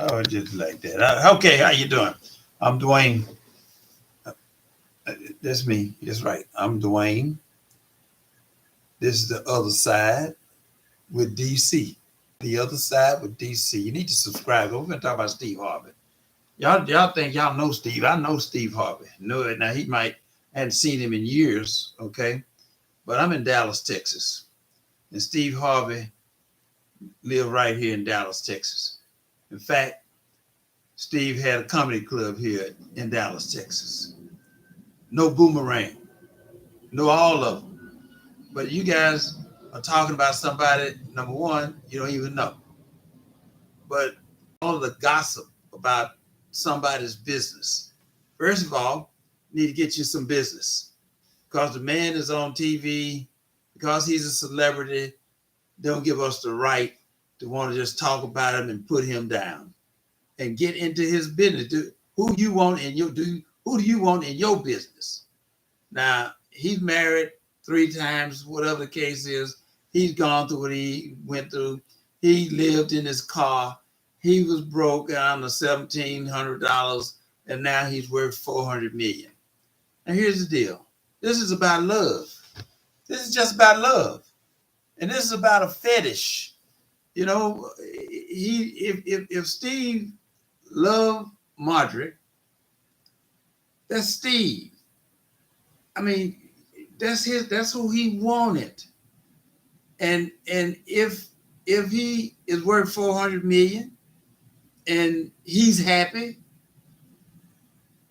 Oh, just like that. Okay, how you doing? I'm Dwayne. That's me. That's right. I'm Dwayne. This is the other side with DC. The other side with DC. You need to subscribe. We're gonna talk about Steve Harvey. Y'all think y'all know Steve? I know Steve Harvey. Know it now. He might I hadn't seen him in years. Okay, but I'm in Dallas, Texas, and Steve Harvey lived right here in Dallas, Texas. In fact, Steve had a comedy club here in Dallas, Texas. No Boomerang, no all of them. But you guys are talking about somebody, number one, you don't even know. But all of the gossip about somebody's business. First of all, you need to get you some business. Because the man is on TV, because he's a celebrity, don't give us the right to want to just talk about him and put him down. And get into his business. Who you want in your who do you want in your business? Now, he's married 3 times, whatever the case is. He's gone through what he went through. He lived in his car. He was broke on the $1,700, and now he's worth $400 million. And here's the deal. This is about love. This is just about love. And this is about a fetish. You know, if Steve loved Marjorie, that's Steve. I mean, that's who he wanted. And if he is worth 400 million and he's happy,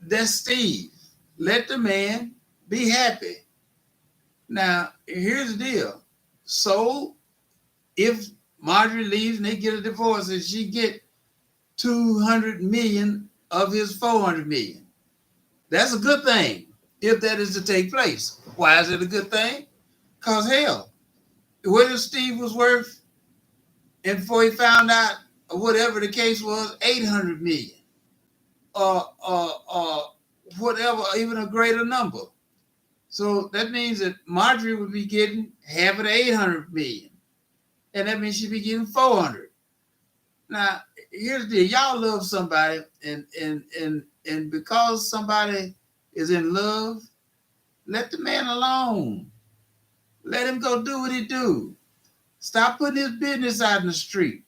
that's Steve. Let the man be happy. Now, here's the deal. So if Marjorie leaves and they get a divorce and she get 200 million of his 400 million, that's a good thing if that is to take place. Why is it a good thing? Because hell, what if Steve was worth, and before he found out, or whatever the case was, 800 million, or whatever, even a greater number. So that means that Marjorie would be getting half of the 800 million, and that means she'd be getting 400. Now, here's the deal. Y'all love somebody, and because somebody is in love, let the man alone. Let him go do what he do. Stop putting his business out in the street.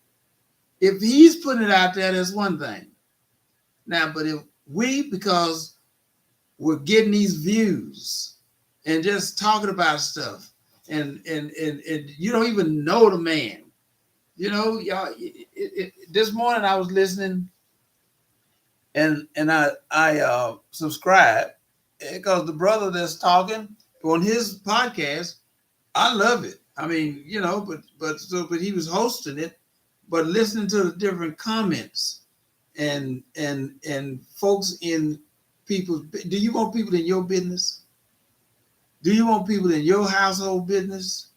If he's putting it out there, that's one thing. Now, but if we, because we're getting these views and just talking about stuff, and you don't even know the man. You know, y'all. This morning I was listening, and I subscribed because the brother that's talking on his podcast, I love it. I mean, you know, but he was hosting it, but listening to the different comments and folks in people's. Do you want people in your business? Do you want people in your household business?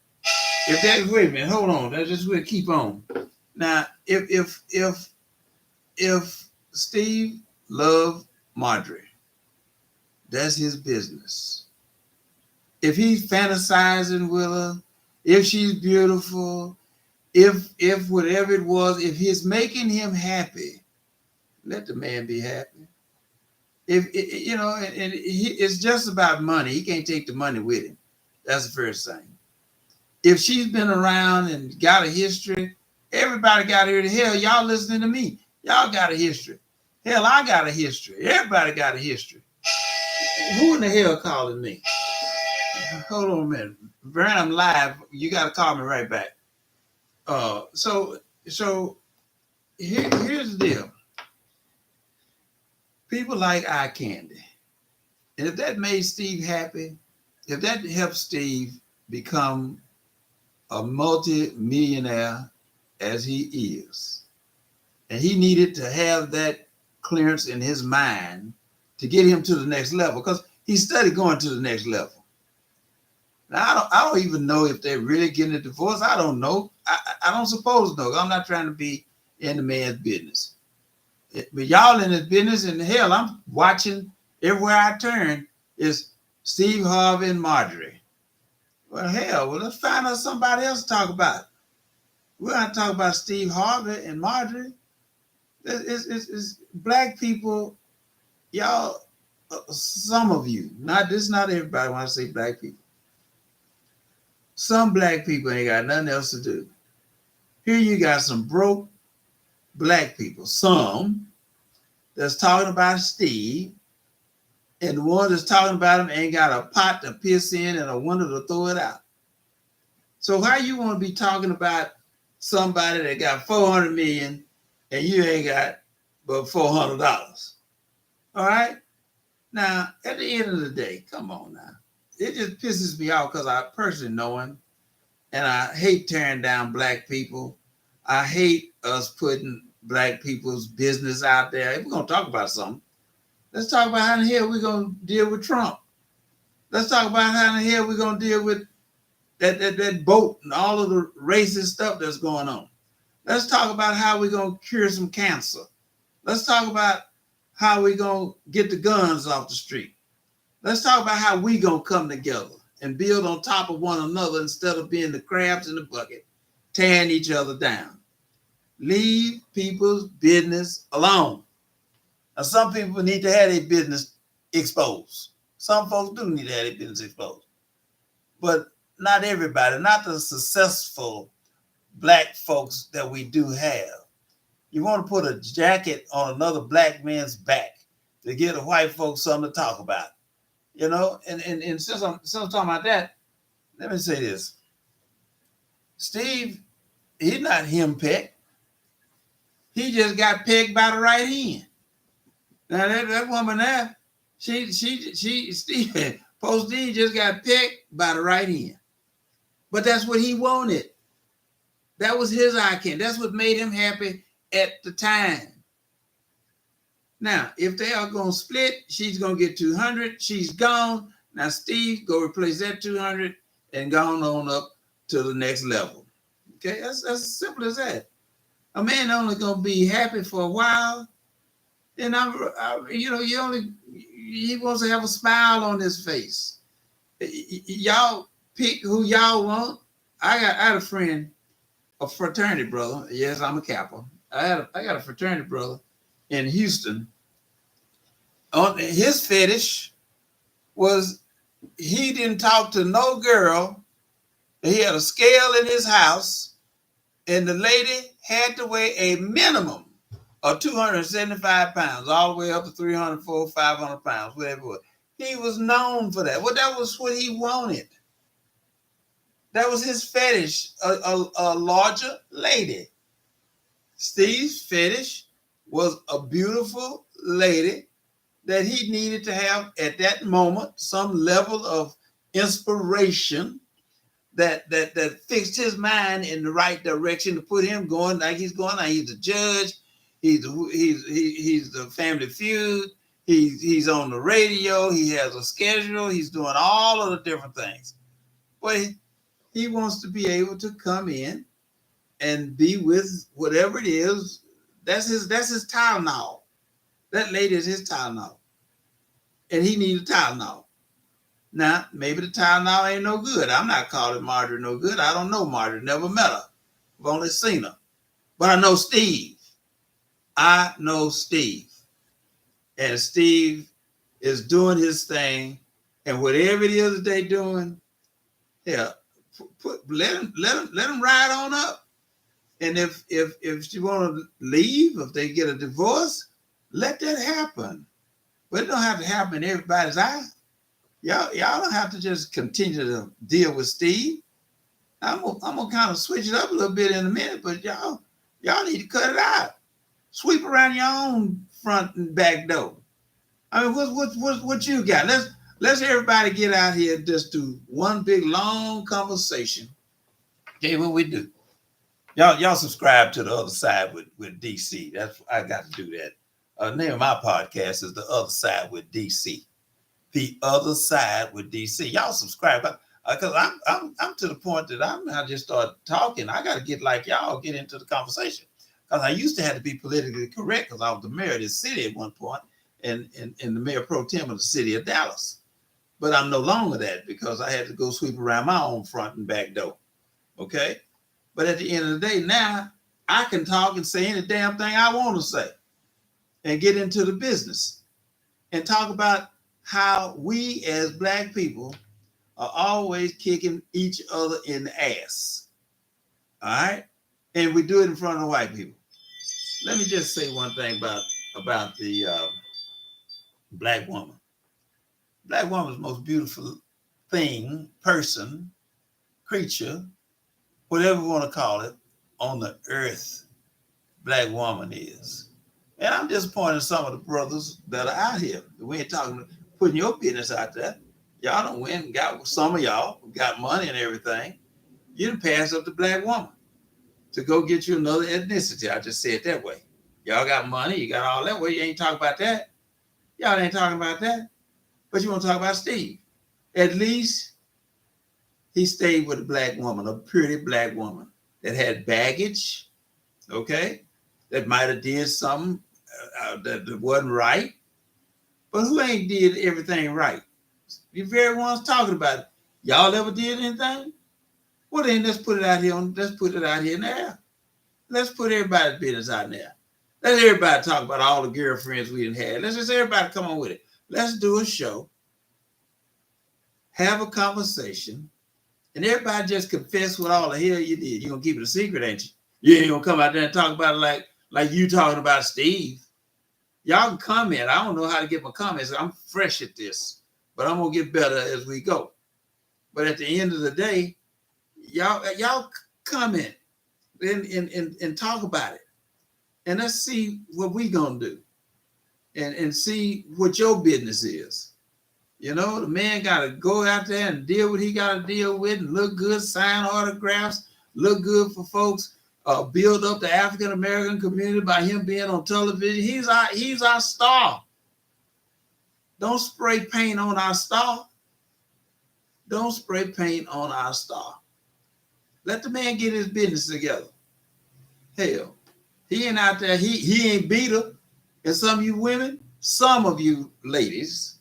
If that, wait a minute, hold on. That's just we'll keep on. Now, if Steve loved Marjorie, that's his business. If he's fantasizing with her, if she's beautiful, if whatever it was, if he's making him happy, let the man be happy. If you know, and it's just about money. He can't take the money with him. That's the first thing. If she's been around and got a history, everybody got here to hell. Y'all listening to me. Y'all got a history. Hell, I got a history. Everybody got a history. Who in the hell calling me? Hold on a minute. Vern, I'm live. You got to call me right back. So here's the deal. People like eye candy. And if that made Steve happy, if that helped Steve become a multi-millionaire as he is, and he needed to have that clearance in his mind to get him to the next level, because he studied going to the next level. Now, I don't even know if they're really getting a divorce. I don't know. I don't suppose no. I'm not trying to be in the man's business. But y'all in his business, and hell, I'm watching everywhere I turn is Steve Harvey and Marjorie. Well, hell, let's find out somebody else to talk about. We're not talking about Steve Harvey and Marjorie. It's black people, y'all. Some of you, not everybody. When I say black people, some black people ain't got nothing else to do. Here you got some broke black people, some that's talking about Steve, and the one that's talking about him ain't got a pot to piss in and a window to throw it out. So how you want to be talking about somebody that got 400 million and you ain't got but $400? All right. Now, at the end of the day, come on now. It just pisses me off because I personally know him, and I hate tearing down black people. I hate us putting black people's business out there. If we're going to talk about something, let's talk about how the hell we're going to deal with Trump. Let's talk about how the hell we're going to deal with that boat and all of the racist stuff that's going on. Let's talk about how we're going to cure some cancer. Let's talk about how we're going to get the guns off the street. Let's talk about how we're going to come together and build on top of one another instead of being the crabs in the bucket, tearing each other down. Leave people's business alone. Now, some people need to have their business exposed. Some folks do need to have their business exposed. But not everybody, not the successful black folks that we do have. You want to put a jacket on another black man's back to give the white folks something to talk about. You know, and since I'm talking about that, let me say this. Steve, he's not henpecked. He just got pegged by the right hand. Now that woman there, Steve, Post D just got pegged by the right hand. But that's what he wanted. That was his eye candy. That's what made him happy at the time. Now, if they are going to split, she's going to get 200. She's gone. Now, Steve, go replace that 200 and go on up to the next level. Okay, that's as simple as that. A man only going to be happy for a while. And he wants to have a smile on his face. Y'all pick who y'all want. I had a friend, a fraternity brother. Yes, I'm a Kappa. I got a fraternity brother in Houston. His fetish was he didn't talk to no girl. He had a scale in his house, and the lady had to weigh a minimum of 275 pounds, all the way up to 300, 400, 500 pounds, whatever it was. He was known for that. Well, that was what he wanted. That was his fetish, a larger lady. Steve's fetish was a beautiful lady that he needed to have at that moment some level of inspiration that fixed his mind in the right direction to put him going like he's going. Now he's the judge. He's the Family Feud. He's on the radio. He has a schedule. He's doing all of the different things. But he wants to be able to come in and be with whatever it is. That's his Tylenol. That lady is his Tylenol. And he needs a Tylenol. Now, maybe the Tylenol ain't no good. I'm not calling Marjorie no good. I don't know Marjorie. Never met her. I've only seen her. But I know Steve. And Steve is doing his thing. And whatever it is that they're doing, yeah, let him ride on up. And if she want to leave, if they get a divorce, let that happen. But it don't have to happen in everybody's eyes. Y'all don't have to just continue to deal with Steve. I'm gonna kind of switch it up a little bit in a minute, but y'all need to cut it out. Sweep around your own front and back door. I mean, what you got? Let's everybody get out here and just do one big long conversation. Okay, what we do? Y'all subscribe to the other side with DC. That's I got to do that. The name of my podcast is The Other Side with DC. The Other Side with DC. Y'all subscribe because I'm to the point that I just start talking. I got to get like y'all, get into the conversation because I used to have to be politically correct because I was the mayor of this city at one point and the mayor pro tem of the city of Dallas. But I'm no longer that because I had to go sweep around my own front and back door. Okay. But at the end of the day, now I can talk and say any damn thing I want to say. and get into the business and talk about how we as Black people are always kicking each other in the ass. All right? And we do it in front of the white people. Let me just say one thing about the Black woman. Black woman is the most beautiful thing, person, creature, whatever you want to call it, on the earth. Black woman is. And I'm disappointed in some of the brothers that are out here. We ain't putting your business out there. Y'all done went and got, some of y'all got money and everything. You done passed up the Black woman to go get you another ethnicity. I just say it that way. Y'all got money, you got all that. Well, you ain't talking about that. Y'all ain't talking about that. But you want to talk about Steve. At least he stayed with a Black woman, a pretty Black woman that had baggage, okay, that might have did something that wasn't right, but who ain't did everything right? You very ones talking about it. Y'all ever did anything? Well, then let's put it out here. Let's put it out here in the air. Let's put everybody's business out there. Let everybody talk about all the girlfriends we didn't have. Let's just everybody come on with it. Let's do a show, have a conversation, and everybody just confess what all the hell you did. You're gonna keep it a secret, ain't you? You ain't gonna come out there and talk about it like you talking about Steve. Y'all can comment. I don't know how to get my comments. I'm fresh at this, but I'm gonna get better as we go. But at the end of the day, y'all comment and talk about it. And let's see what we gonna do. And see what your business is. You know, the man gotta go out there and deal with what he gotta deal with and look good, sign autographs, look good for folks, build up the African American community by him being on television. He's our star. Don't spray paint on our star. Don't spray paint on our star. Let the man get his business together. Hell, he ain't out there, he ain't beat her. And some of you women, some of you ladies,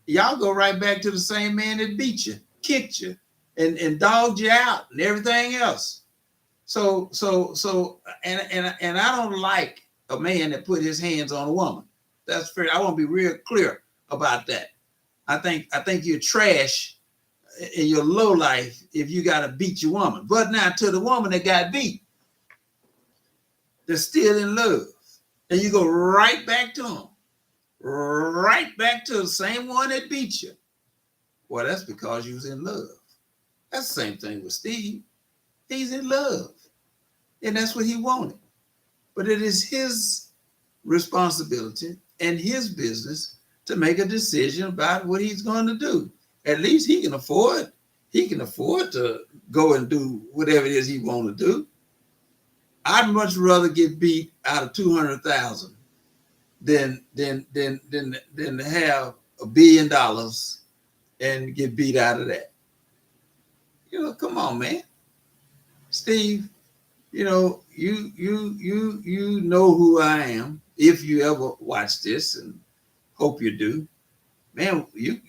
y'all go right back to the same man that beat you, kicked you, and dogged you out and everything else. So I don't like a man that put his hands on a woman. That's fair. I want to be real clear about that. I think you're trash in your low life if you got to beat your woman. But now to the woman that got beat, they're still in love. And you go right back to him. Right back to the same one that beat you. Well, that's because you was in love. That's the same thing with Steve. He's in love. And that's what he wanted. But it is his responsibility and his business to make a decision about what he's going to do. At least he can afford. He can afford to go and do whatever it is he want to do. I'd much rather get beat out of 200,000 than to have $1 billion and get beat out of that. You know, come on, man. Steve, you know, you know who I am if you ever watch this, and hope you do. Man, you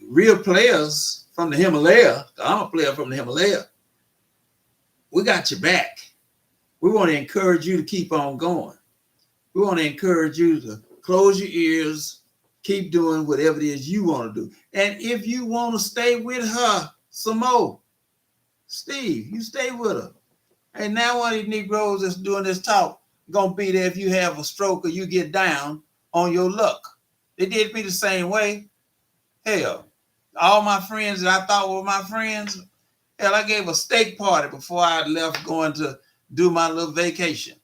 real players from the Himalaya. I'm a player from the Himalaya. We got your back. We want to encourage you to keep on going. We want to encourage you to close your ears, keep doing whatever it is you want to do. And if you want to stay with her some more, Steve, you stay with her. And now one of these Negroes that's doing this talk gonna be there if you have a stroke or you get down on your luck. They did me the same way. Hell, all my friends that I thought were my friends, hell, I gave a steak party before I left going to do my little vacation.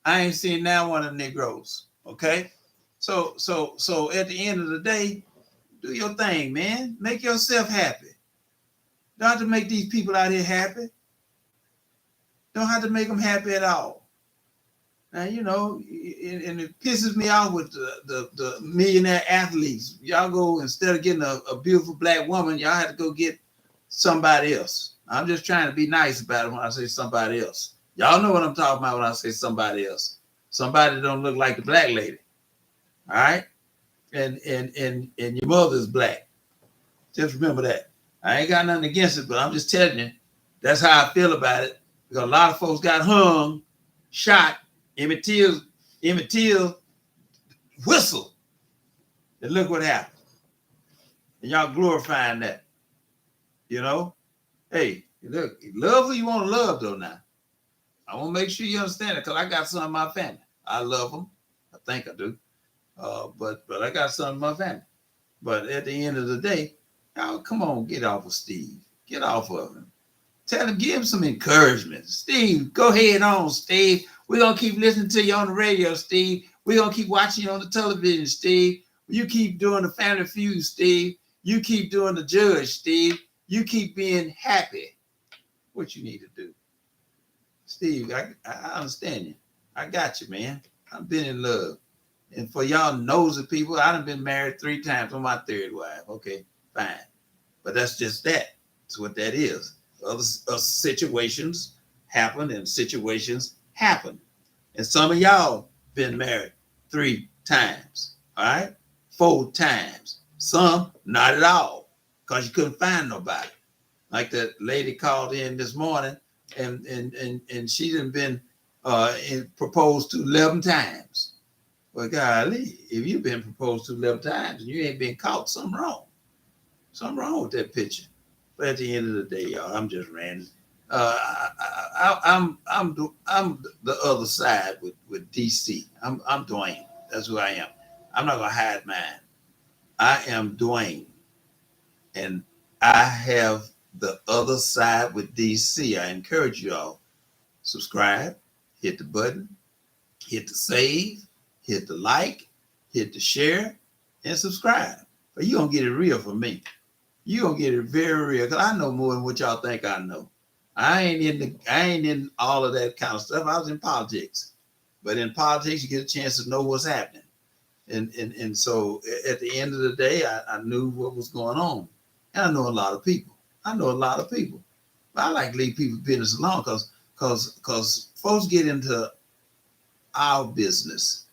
I ain't seen now one of the Negroes. Okay. So at the end of the day, do your thing, man. Make yourself happy. Don't have to make these people out here happy. Don't have to make them happy at all. Now, you know, and it pisses me off with the millionaire athletes. Y'all go, instead of getting a beautiful Black woman, y'all have to go get somebody else. I'm just trying to be nice about it when I say somebody else. Y'all know what I'm talking about when I say somebody else. Somebody that don't look like the Black lady. All right? And your mother's Black. Just remember that. I ain't got nothing against it, but I'm just telling you, that's how I feel about it. Because a lot of folks got hung, shot. Emmett Till's Emmett Till whistled, and look what happened. And y'all glorifying that, you know? Hey, look, love who you want to love, though, now. I want to make sure you understand it, because I got some in my family. I love them. I think I do. But I got some in my family. But at the end of the day, y'all, come on, get off of Steve. Get off of him. Tell him, give him some encouragement. Steve, go ahead on, Steve. We're going to keep listening to you on the radio, Steve. We're going to keep watching you on the television, Steve. You keep doing the Family Feud, Steve. You keep doing the Judge, Steve. You keep being happy. What you need to do. Steve, I understand you. I got you, man. I've been in love. And for y'all nosy people, I done been married 3 times. I'm my 3rd wife. Okay, fine. But that's just that. That's what that is. Other situations happen and situations happen. And some of y'all been married 3 times, all right? 4 times. Some not at all, because you couldn't find nobody. Like that lady called in this morning, and she done been proposed to 11 times. Well, golly, if you've been proposed to 11 times and you ain't been caught, something wrong. Something wrong with that picture. But at the end of the day, y'all, I'm just ranting. I'm the other side with DC. I'm Dwayne. That's who I am. I'm not gonna hide mine. I am Dwayne, and I have the other side with DC. I encourage you all, subscribe, hit the button, hit the save, hit the like, hit the share, and subscribe. But you gonna get it real from me. You gonna get it very real, because I know more than what y'all think I know. I ain't in all of that kind of stuff. I was in politics. But in politics, you get a chance to know what's happening. And so at the end of the day, I knew what was going on. And I know a lot of people. But I like to leave people's business alone, because folks get into our business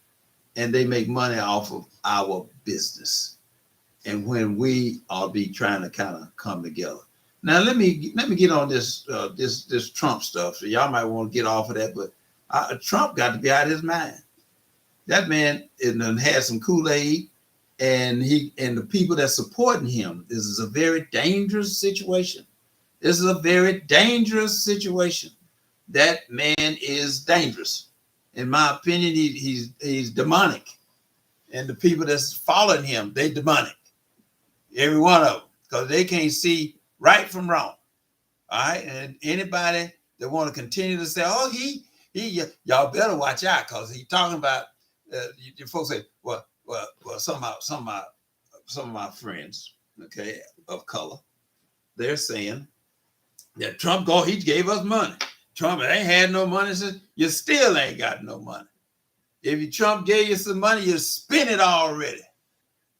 and they make money off of our business. And when we all be trying to kind of come together. Now let me get on this Trump stuff. So y'all might want to get off of that, but Trump got to be out of his mind. That man had some Kool-Aid, and the people that supporting him. This is a very dangerous situation. That man is dangerous. In my opinion, he's demonic, and the people that's following him, they demonic. Every one of them, because they can't see right from wrong. All right, and anybody that want to continue to say, "Oh, y'all better watch out," because he's talking about. You folks say, well, some of my friends, okay, of color, they're saying that Trump he gave us money. Trump ain't had no money since. You still ain't got no money. If Trump gave you some money, you spent it already.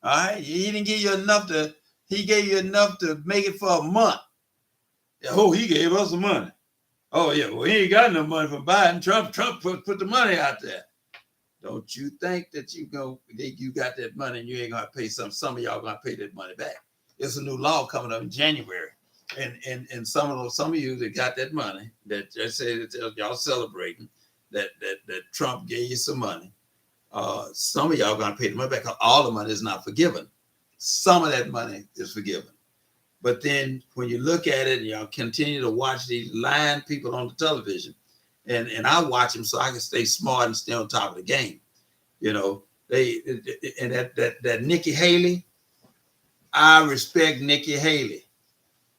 All right, he didn't give you enough to. He gave you enough to make it for a month. Oh, he gave us some money. Oh yeah, well he ain't got no money from Biden. Trump put the money out there. Don't you think that you got that money and you ain't gonna pay some of y'all gonna pay that money back? There's a new law coming up in January, and some of you that got that money that just say that y'all celebrating that Trump gave you some money. Some of y'all gonna pay the money back, because all the money is not forgiven. Some of that money is forgiven. But then when you look at it, and y'all continue to watch these lying people on the television, and I watch them so I can stay smart and stay on top of the game. You know, that Nikki Haley, I respect Nikki Haley,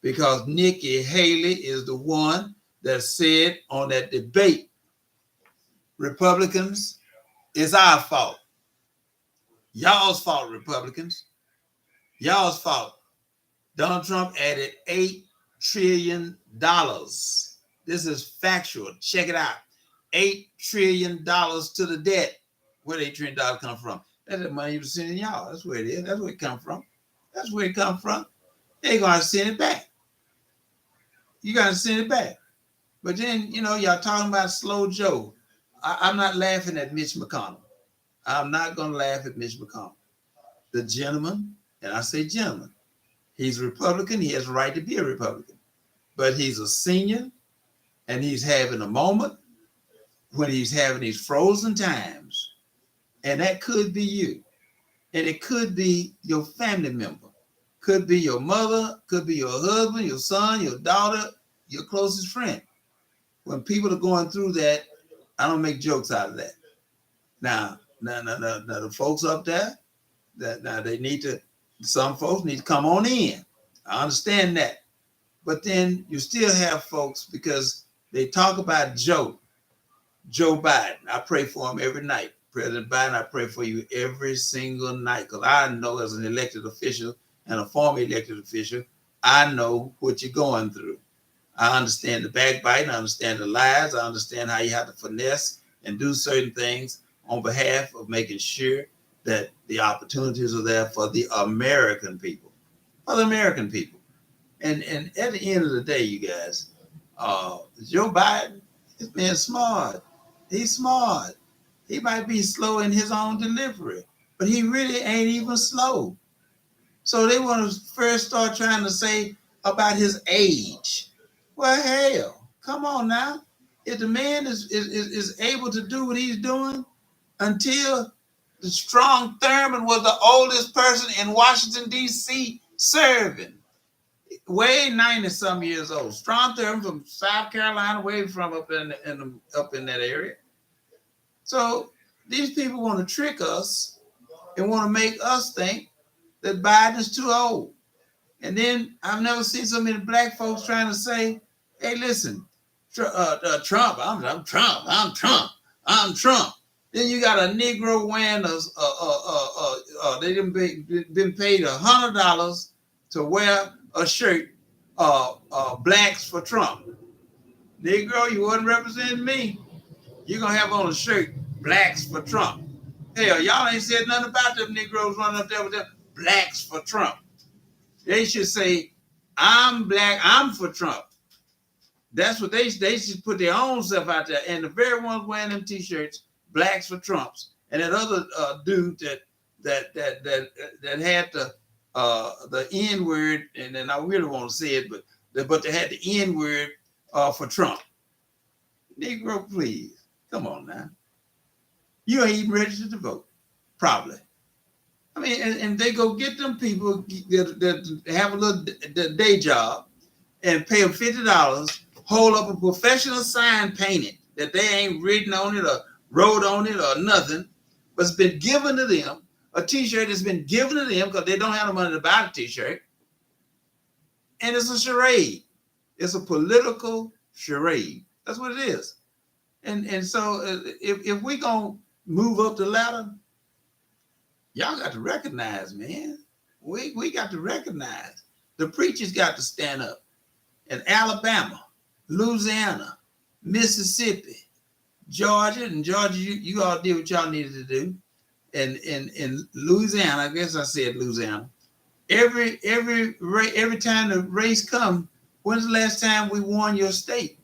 because Nikki Haley is the one that said on that debate, Republicans, it's our fault. Y'all's fault, Republicans. Y'all's fault. Donald Trump added $8 trillion. This is factual. Check it out. $8 trillion to the debt. Where did $8 trillion come from? That's the money you were sending y'all. That's where it is. That's where it come from. They gonna send it back. You gotta send it back. But then, y'all talking about slow Joe. I'm not laughing at Mitch McConnell. I'm not gonna laugh at Mitch McConnell. The gentleman, and I say gentleman, he's a Republican. He has a right to be a Republican. But he's a senior, and he's having a moment when he's having these frozen times And that could be you. And it could be your family member. Could be your mother, could be your husband, your son, your daughter, your closest friend. When people are going through that, I don't make jokes out of that. Now, the folks up there, that now they need to, some folks need to come on in. I understand that. But then you still have folks because they talk about Joe Biden. I pray for him every night. President Biden, I pray for you every single night because I know as an elected official and a former elected official, I know what you're going through. I understand the backbiting. I understand the lies. I understand how you have to finesse and do certain things on behalf of making sure that the opportunities are there for the American people. For the American people. And at the end of the day, you guys, Joe Biden is being smart. He's smart. He might be slow in his own delivery, but he really ain't even slow. So they want to first start trying to say about his age. Well, hell, come on now. If the man is able to do what he's doing until the Strom Thurmond was the oldest person in Washington, D.C. serving. Way 90-some years old. Strom Thurmond from South Carolina, way from up in that area. So these people want to trick us and want to make us think that Biden is too old. And then I've never seen so many black folks trying to say, hey, listen, Trump, I'm Trump. Then you got a Negro wearing they been paid $100 to wear a shirt, blacks for Trump. Negro, you wasn't representing me. You're going to have on a shirt, blacks for Trump. Hell, y'all ain't said nothing about them Negroes running up there with them blacks for Trump. They should say, I'm black, I'm for Trump. That's what they should put their own stuff out there. And the very ones wearing them t-shirts, blacks for Trumps. And that other dude that had the N-word, and then I really want to say it, but they had the N-word for Trump. Negro, please, come on now. You ain't even registered to vote, probably. I mean, and they go get them people that have a little day job and pay them $50, hold up a professional sign painted that they ain't written on it or wrote on it or nothing, but it's been given to them. A t-shirt has been given to them because they don't have the money to buy the t-shirt. And it's a charade. It's a political charade. That's what it is. And so if we gonna move up the ladder, y'all got to recognize, man. We got to recognize. The preachers got to stand up. In Alabama, Louisiana, Mississippi, Georgia, you all did what y'all needed to do. And in Louisiana, I guess I said Louisiana. Every time the race comes, when's the last time we won your state?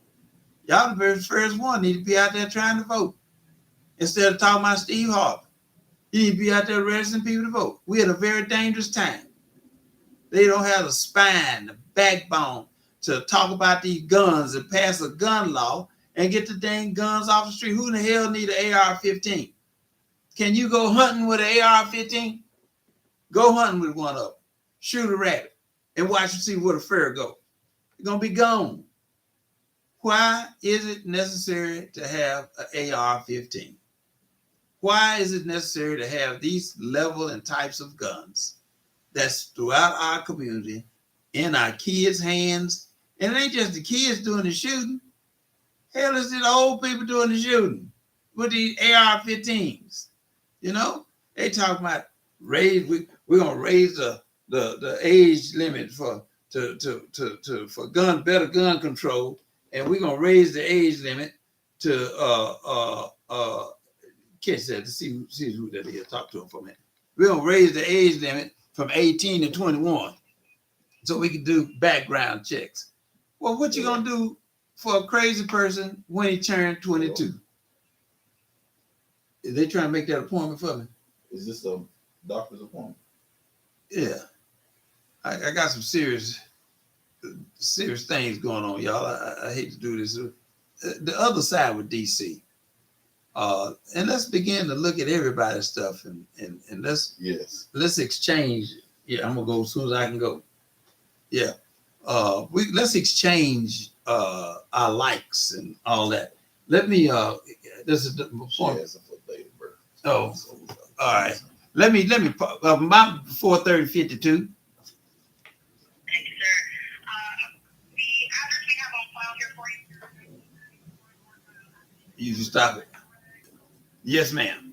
Y'all the very first one need to be out there trying to vote. Instead of talking about Steve Harvey. You need to be out there registering people to vote. We're at a very dangerous time. They don't have the spine, the backbone to talk about these guns and pass a gun law and get the dang guns off the street. Who in the hell need an AR-15? Can you go hunting with an AR-15? Go hunting with one of them. Shoot a rabbit and watch and see where the fur goes. It's going to be gone. Why is it necessary to have an AR-15? Why is it necessary to have these level and types of guns that's throughout our community, in our kids' hands? And it ain't just the kids doing the shooting. Hell, it's the old people doing the shooting with these AR-15s. You know, they talk about we're gonna raise the age limit for better gun control, and we're gonna raise the age limit to catch that to see who that is. Talk to him for a minute. We're gonna raise the age limit from 18 to 21 so we can do background checks. Well, what you gonna do for a crazy person when he turned 22? Is they trying to make that appointment for me? Is this a doctor's appointment? Yeah. I got some serious things going on, y'all. I hate to do this. The other side with DC. And let's begin to look at everybody's stuff and Yes. let's exchange. Yeah, I'm gonna go as soon as I can go. Yeah. Let's exchange our likes and all that. Let me this is the She point. has a full date of birth. Oh, So, all right. Let me my 43052. Thank you, sir. The address we have on file here for you. You can stop it. Yes, ma'am.